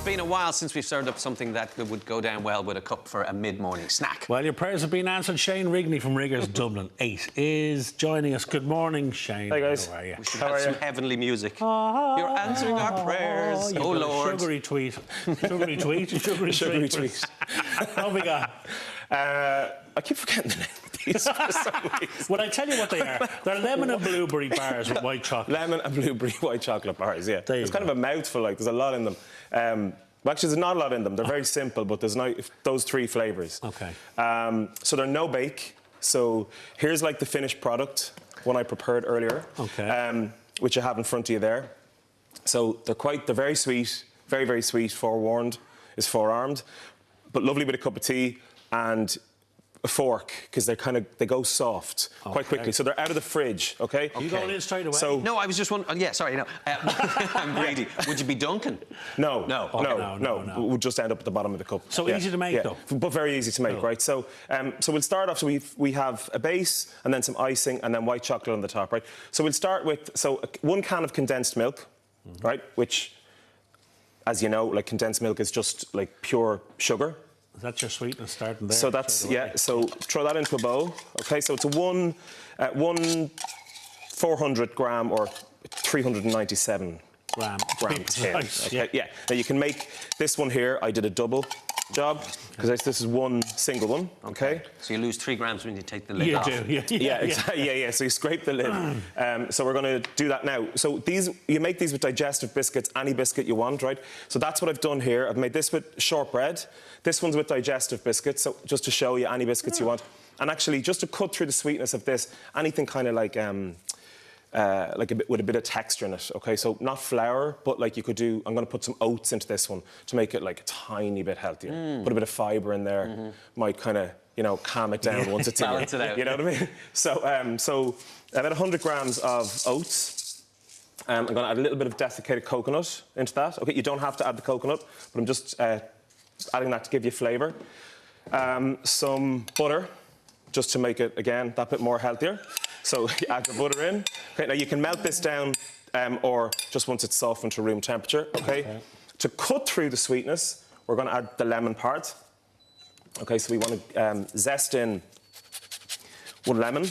been a while since we've served up something that would go down well with a cup for a mid-morning snack. Well, your prayers have been answered. Shane Rigney from Riggers Dublin 8 is joining us. Good morning, Shane. Hi, guys. How are you? We should have some heavenly music. You're answering our prayers. Oh, Lord. Sugary tweet. Sugary tweet? Sugary tweet. What have we got? I keep forgetting the name of these for some reason. Well, I tell you what they are. They're lemon and blueberry bars with white chocolate. Lemon and blueberry white chocolate bars, yeah. There you It's kind go. of a mouthful, like, there's a lot in them. Well, actually, there's not a lot in them. They're very simple, but there's those three flavours. Okay. So they're no bake. So here's, like, the finished product, one I prepared earlier. Okay. Which I have in front of you there. So they're very sweet, very, very sweet. Forewarned is forearmed. But lovely bit of cup of tea and a fork, because they go soft quite quickly. So they're out of the fridge, okay? You going in straight away? So, No, I was just wondering... yeah, sorry, no. I'm greedy. Would you be dunking? No. No. We'll just end up at the bottom of the cup. So easy to make, though? But very easy to make, Cool. right? So we'll start off, so we have a base, and then some icing, and then white chocolate on the top, right? So we'll start with, 1 can of condensed milk, right? Which, as you know, like, condensed milk is just, like, pure sugar. Is that your sweetness starting there? So that's, yeah, so throw that into a bowl, okay? So it's a one 400 gram or 397 gram tin. Nice, Okay, yeah. Now you can make this one here. I did a double job because this is one single one. Okay. So you lose 3 grams when you take the lid You off. do, yeah. Yeah, exactly. Yeah. So you scrape the lid. So we're going to do that now. So you make these with digestive biscuits, any biscuit you want, right? So that's what I've done here. I've made this with shortbread. This one's with digestive biscuits. So just to show you any biscuits you want, and actually just to cut through the sweetness of this, anything kind of like with a bit of texture in it, okay? So not flour, but like you could do... I'm going to put some oats into this one to make it like a tiny bit healthier. Put a bit of fibre in there, might kind of, calm it down once it's in. Balance it out. You know what I mean? So about 100 grams of oats. I'm going to add a little bit of desiccated coconut into that. Okay, you don't have to add the coconut, but I'm just adding that to give you flavour. Some butter, just to make it, again, that bit more healthier. So you add your butter in. Okay, now you can melt this down or just once it's softened to room temperature, okay? To cut through the sweetness, we're going to add the lemon part. Okay, so we want to zest in 1 lemon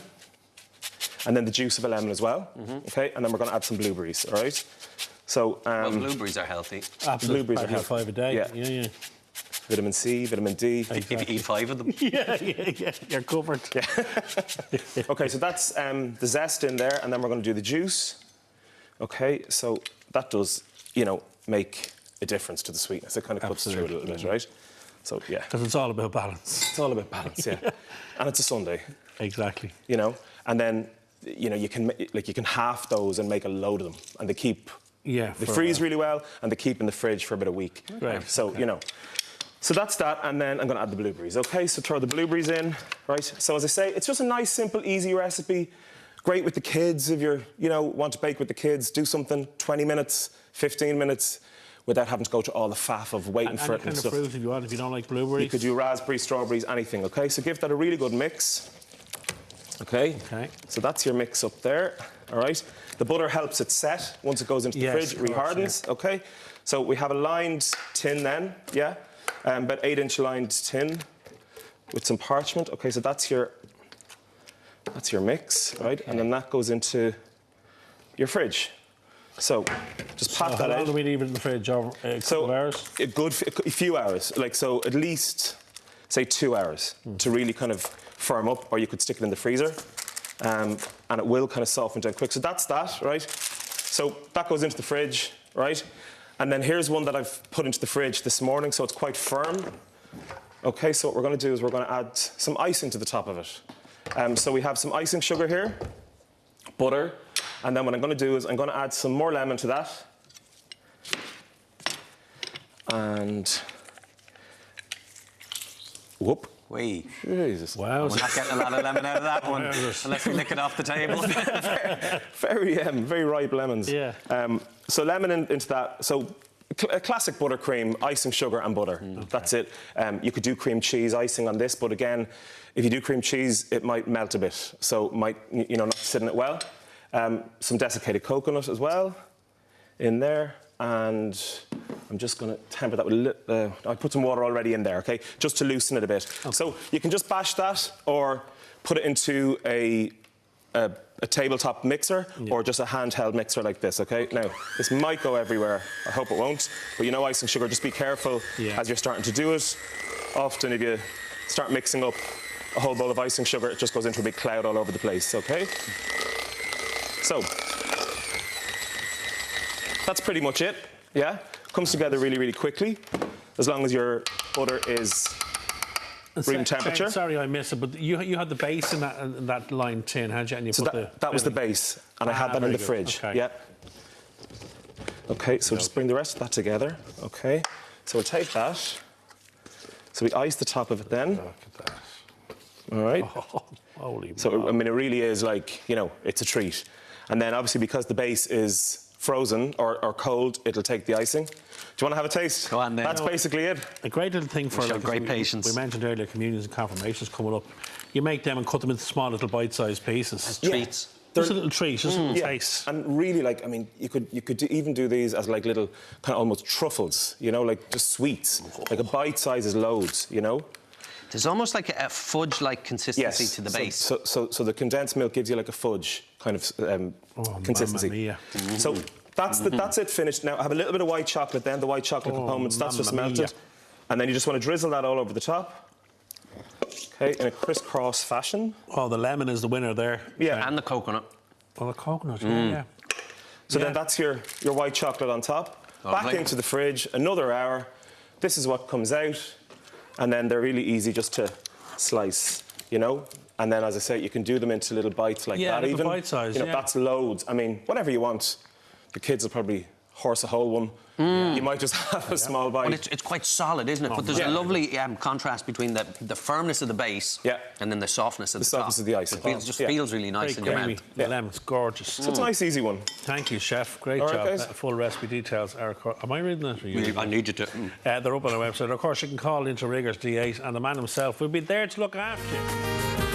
and then the juice of a lemon as well, okay? And then we're going to add some blueberries, all right? So... well, blueberries are healthy. Absolutely. Blueberries are About 5 a day. Yeah. Vitamin C, vitamin D. If you eat 5 of them. Yeah. You're covered. Yeah. Okay, so that's the zest in there, and then we're going to do the juice. Okay, so that does, make a difference to the sweetness. It kind of cuts through it a little bit, right? So, yeah. Because it's all about balance. It's all about balance, yeah. And it's a Sunday. Exactly. And then, you can half those and make a load of them, and they keep... Yeah. They freeze really well, and they keep in the fridge for about a week. Right. So, So that's that, and then I'm going to add the blueberries. Okay, so throw the blueberries in, right? So as I say, it's just a nice, simple, easy recipe. Great with the kids if you're, want to bake with the kids. Do something 20 minutes, 15 minutes, without having to go to all the faff of waiting for it and stuff. Any kind of fruit if you want, if you don't like blueberries. You could do raspberries, strawberries, anything. Okay, so give that a really good mix. Okay. So that's your mix up there. All right. The butter helps it set once it goes into the fridge. It rehardens. Yeah. Okay. So we have a lined tin then. Yeah. About 8-inch lined tin with some parchment. Okay, so that's your mix, right? Okay. And then that goes into your fridge. So just pat that out. How long do we leave it in the fridge? Over a couple of hours? A few hours. So at least, say, 2 hours to really kind of firm up, or you could stick it in the freezer, and it will kind of soften down quick. So that's that, right? So that goes into the fridge, right? And then here's one that I've put into the fridge this morning, so it's quite firm. Okay, so what we're going to do is we're going to add some icing to the top of it. So we have some icing sugar here, butter, and then what I'm going to do is I'm going to add some more lemon to that. And... whoop. Wait. Jesus. Wow. We're not getting a lot of lemon out of that one, unless we lick it off the table. Very ripe lemons. Yeah. So lemon into that. So a classic buttercream, icing sugar and butter. Okay. That's it. You could do cream cheese icing on this, but again, if you do cream cheese, it might melt a bit, so it might not sit in it well. Some desiccated coconut as well in there, and I'm just going to temper that with a little... I put some water already in there, OK? Just to loosen it a bit. Okay. So you can just bash that or put it into a tabletop mixer or just a handheld mixer like this, OK? Now, this might go everywhere. I hope it won't. But you know icing sugar, just be careful as you're starting to do it. Often if you start mixing up a whole bowl of icing sugar, it just goes into a big cloud all over the place, OK? So, that's pretty much it, yeah? Comes together really, really quickly, as long as your butter is room temperature. Sorry, I missed it, but you had the base in that line tin, had you? And you so put that was the base, and I had that in the fridge. Okay. Yeah. Okay, so just bring the rest of that together. Okay, so we'll take that. So we ice the top of it then. Look at that. All right. Oh, holy so, I mean, it really is like, you know, it's a treat. And then obviously because the base is frozen or cold, it'll take the icing. Do you want to have a taste? Go on then. That's basically it. A great little thing for great patience. We mentioned earlier communions and confirmations coming up. You make them and cut them into small little bite-sized pieces. As treats. Just a little treat, just a little taste. And really, like, I mean, you could even do these as like little kind of almost truffles, you know, like just sweets. Like a bite size is loads, you know. There's almost like a fudge-like consistency to the base. So the condensed milk gives you like a fudge kind of consistency. Mamma mia. So that's it finished. Now I have a little bit of white chocolate then, the white chocolate components, that's just melted. And then you just want to drizzle that all over the top. Okay, in a crisscross fashion. Oh, the lemon is the winner there. Yeah. And the coconut. Oh, the coconut, yeah. So then that's your white chocolate on top. Back into the fridge, another hour. This is what comes out. And then they're really easy just to slice, you know? And then, as I say, you can do them into little bites like that even. Bite size, you know, that's loads. I mean, whatever you want. The kids will probably horse a whole one. You might just have a small bite. But it's quite solid, isn't it? But there's a lovely contrast between the firmness of the base and then the softness of the top. softness of the ice. It just feels really nice in your mouth. The lemon's gorgeous. So it's a nice, easy one. Thank you, chef. Great job. Guys. Full recipe details are... Am I reading that for you? I need you to. They're up on our website. Of course, you can call into Riggers D8 and the man himself will be there to look after you.